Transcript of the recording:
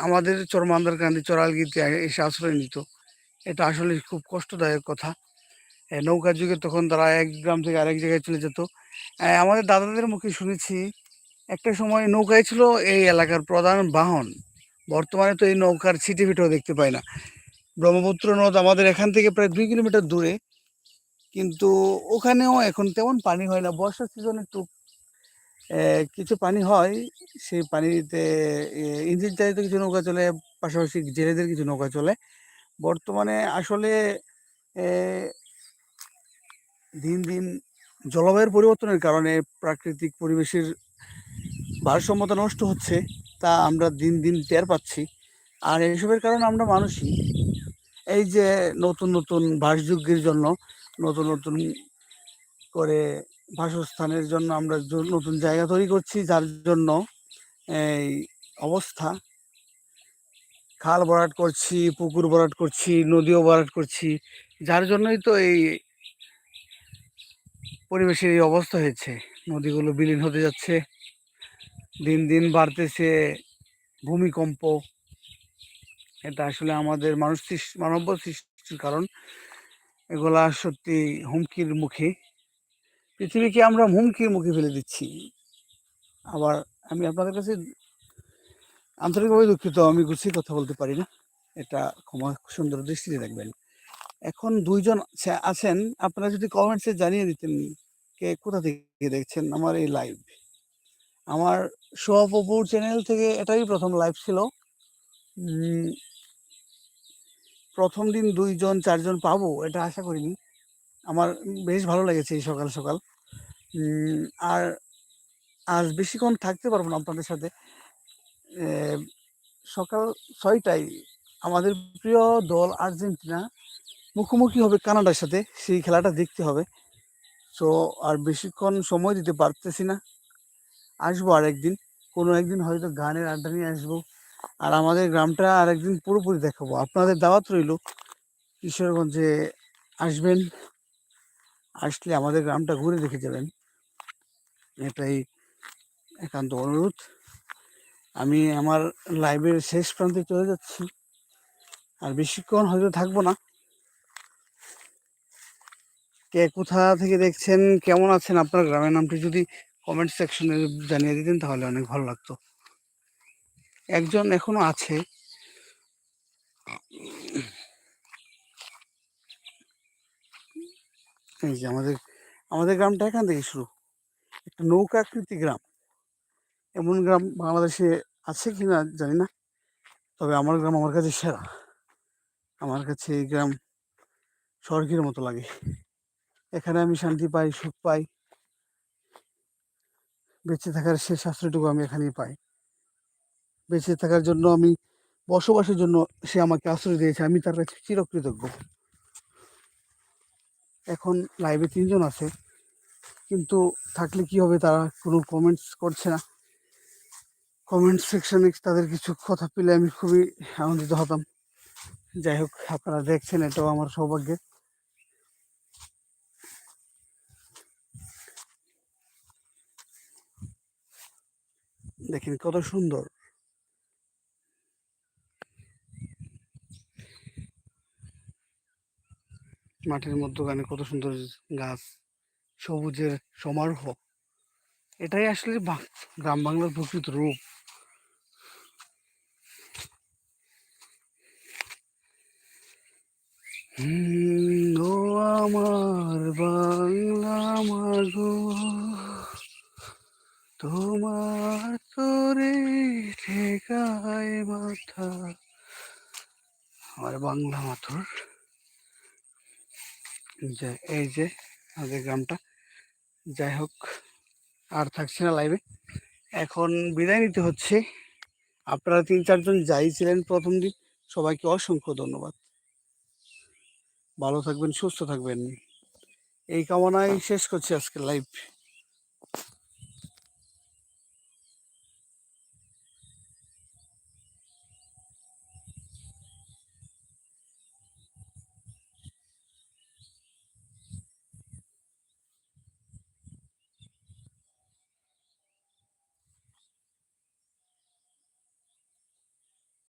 আমাদের চরমান্দারকান্দি চরালগিতে এসে আশ্রয় নিত। এটা আসলে খুব কষ্টদায়ক কথা। নৌকার যুগে তখন তারা এক গ্রাম থেকে আরেক জায়গায় চলে যেত। আমাদের দাদাদের মুখে শুনেছি একটা সময় নৌকাই ছিল এই এলাকার প্রধান বাহন। বর্তমানে তো এই নৌকার ছিটেফিটেও দেখতে পাই না। ব্রহ্মপুত্র নদ আমাদের এখান থেকে প্রায় 2 কিলোমিটার দূরে, কিন্তু ওখানেও এখন তেমন পানি হয় না। বর্ষার সিজনে একটু কিছু পানি হয়। সেই পানিতে ইঞ্জিন চালিত কিছু নৌকা চলে, পাশাপাশি জেলেদের কিছু নৌকা চলে। বর্তমানে আসলে এ দিন দিন জলবায়ুর পরিবর্তনের কারণে প্রাকৃতিক পরিবেশের ভারসাম্যতা নষ্ট হচ্ছে, তা আমরা দিন দিন টের পাচ্ছি। আর এসবের কারণে আমরা মানুষই। এই যে নতুন নতুন বাসযোগ্যের জন্য নতুন নতুন করে বাসস্থানের জন্য আমরা নতুন জায়গা তৈরি করছি, যার জন্য এই অবস্থা। খাল ভরাট করছি, পুকুর ভরাট করছি, নদীও ভরাট করছি, যার জন্যই তো এই পরিবেশের এই অবস্থা হয়েছে। নদীগুলো বিলীন হতে যাচ্ছে, দিন দিন বাড়তেছে ভূমিকম্প। এটা আসলে আমাদের মানব সৃষ্টির কারণ। এগুলা সত্যি হুমকির মুখে, পৃথিবীকে আমরা হুমকির মুখে ফেলে দিচ্ছি। আবার আমি আপনাদের কাছে আন্তরিকভাবে দুঃখিত, আমি গুছিয়ে কথা বলতে পারি না, এটা ক্ষমা সুন্দর দৃষ্টিতে দেখবেন। এখন 2 জন আছেন, আপনারা যদি কমেন্টসে জানিয়ে দিতেন কে কোথা থেকে দেখছেন আমার এই লাইভ। আমার সোহাগ অপুর চ্যানেল থেকে এটাই প্রথম লাইভ ছিল। প্রথম দিন 2 জন 4 জন পাবো এটা আশা করিনি। আমার বেশ ভালো লেগেছে এই সকাল সকাল। আর আজ বেশিক্ষণ থাকতে পারবো না আপনাদের সাথে। সকাল 6টায় আমাদের প্রিয় দল আর্জেন্টিনা মুখোমুখি হবে কানাডার সাথে, সেই খেলাটা দেখতে হবে। সো আর বেশিক্ষণ সময় দিতে পারতেছি না। আসবো আরেকদিন, কোনো একদিন হয়তো গানের আড্ডা নিয়ে আসবো। আর আমাদের গ্রামটা আরেকদিন পুরোপুরি দেখাবো। আপনাদের দাওয়াত রইল, কিশোরগঞ্জে আসবেন, আসলে আমাদের গ্রামটা ঘুরে দেখে যাবেন, এটাই একান্ত অনুরোধ। আমি আমার লাইভের শেষ প্রান্তে চলে যাচ্ছি, আর বেশিক্ষণ হয়তো থাকবো না। কে কোথা থেকে দেখছেন, কেমন আছেন, আপনার গ্রামের নামটি যদি কমেন্ট সেকশনে জানিয়ে দিতেন তাহলে অনেক ভালো লাগতো। একজন এখনো আছে। এই যে আমাদের গ্রামটা এখান থেকে শুরু, একটা নৌকাকৃতি গ্রাম। এমন গ্রাম বাংলাদেশে আছে কিনা জানি না, তবে আমার গ্রাম আমার কাছে সেরা। আমার কাছে এই গ্রাম স্বর্গের মতো লাগে। এখানে আমি শান্তি পাই, সুখ পাই, বেঁচে থাকার শেষ আশ্রয়টুকু আমি এখানেই পাই। বেঁচে থাকার জন্য আমি বসবাসের জন্য সে আমাকে আশ্রয় দিয়েছে, আমি তার কাছে চিরকৃতজ্ঞ। এখন লাইভে 3 জন আছে, কিন্তু থাকলে কি হবে, তারা কোনো কমেন্টস করছে না। কমেন্ট সেকশনে তাদের কিছু কথা পেলে আমি খুবই আনন্দিত হতাম। যাই হোক, আপনারা দেখছেন, এটাও আমার সৌভাগ্যের। দেখেন কত সুন্দর মাঠের মধ্যখানে, কত সুন্দর গাছ, সবুজের সমারোহ। এটাই আসলে গ্রাম বাংলার প্রকৃত রূপ। ও আমার বাংলা মাগো, তোমার তোরে ঠেকায় মাথা। আমার বাংলা মাথুর। এই যে আমাদের গ্রামটা। যাই হোক, আর থাকছি না লাইভে, এখন বিদায় নিতে হচ্ছে। আপনারা 3-4 জন যাই ছিলেন প্রথম দিন, সবাইকে অসংখ্য ধন্যবাদ। ভালো থাকবেন, সুস্থ থাকবেন, এই কামনায় শেষ করছি আজকের লাইভ।